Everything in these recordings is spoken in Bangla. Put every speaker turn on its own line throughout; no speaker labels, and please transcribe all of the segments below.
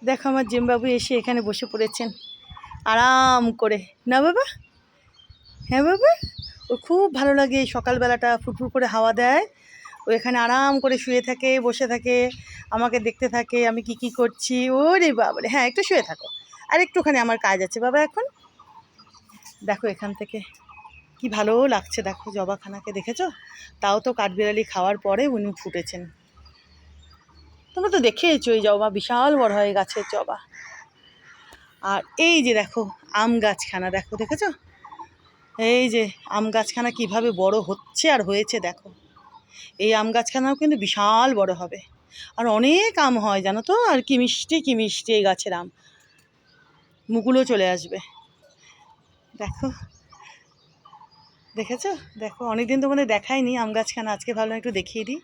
দেখো আমার জিমবাবু এসে এখানে বসে পড়েছেন আরাম করে, না বাবা? হ্যাঁ বাবা, ওর খুব ভালো লাগে সকালবেলাটা, ফুটফুট করে হাওয়া দেয়, ও এখানে আরাম করে শুয়ে থাকে, বসে থাকে, আমাকে দেখতে থাকে আমি কি কি করছি। ওরে বাবারে, হ্যাঁ একটু শুয়ে থাকো, আর একটুখানি আমার কাজ আছে বাবা এখন। দেখো এখান থেকে কি ভালো লাগছে, দেখো জবাখানাকে দেখেছো? তাও তো কাঠবিড়ালি খাওয়ার পরে উনি ফুটেছেন। তোমরা তো দেখেইছো এই জবা বিশাল বড় হয় গাছের জবা। আর এই যে দেখো আম গাছখানা, দেখো দেখেছো? এই যে আম গাছখানা কীভাবে বড় হচ্ছে আর হয়েছে দেখো। এই আম গাছখানাও কিন্তু বিশাল বড় হবে, আর অনেক আম হয় জানো তো, আর কি মিষ্টি কি মিষ্টি এই গাছের আম, মুকুলও চলে আসবে। দেখো দেখেছো? দেখো অনেকদিন তোমাদের দেখাইনি আম গাছখানা, আজকে ভাবলাম একটু দেখিয়ে দিই।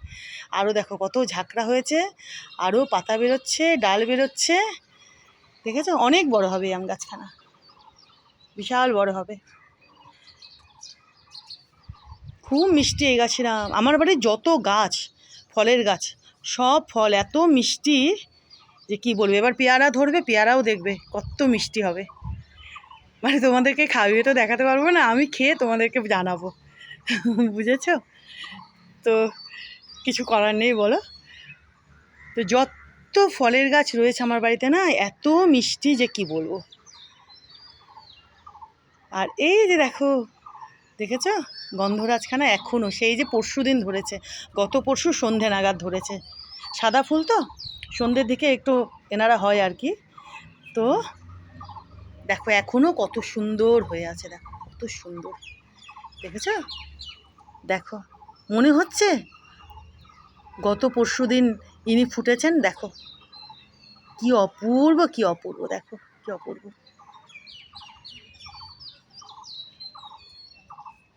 আরও দেখো কত ঝাঁকড়া হয়েছে, আরও পাতা বেরোচ্ছে, ডাল বেরোচ্ছে, দেখেছো? অনেক বড় হবে এই আম গাছখানা, বিশাল বড় হবে। খুব মিষ্টি এই গাছের আম। আমার বাড়ির যত গাছ, ফলের গাছ, সব ফল এত মিষ্টি যে কি বলবো। এবার পেয়ারা ধরবে, পেয়ারাও দেখবে কত মিষ্টি হবে। মানে তোমাদেরকে খাইয়ে তো দেখাতে পারবো না, আমি খেয়ে তোমাদেরকে জানাবো। বুঝেছো? তো কিছু করার নেই বলো। তো যত ফলের গাছ রয়েছে আমার বাড়িতে না, এত মিষ্টি যে কি বলবো। আর এই যে দেখো, দেখেছো গন্ধরাজখানা এখনও সেই যে পরশুদিন ধরেছে, গত পরশু সন্ধে নাগাদ ধরেছে। সাদা ফুল তো সন্ধ্যের দিকে একটু এনারা হয় আর কি। তো দেখো এখনও কত সুন্দর হয়ে আছে, দেখো কত সুন্দর, দেখেছো? দেখো মনে হচ্ছে গত পরশুদিন ইনি ফুটেছেন। দেখো কি অপূর্ব, কি অপূর্ব, দেখো কি অপূর্ব।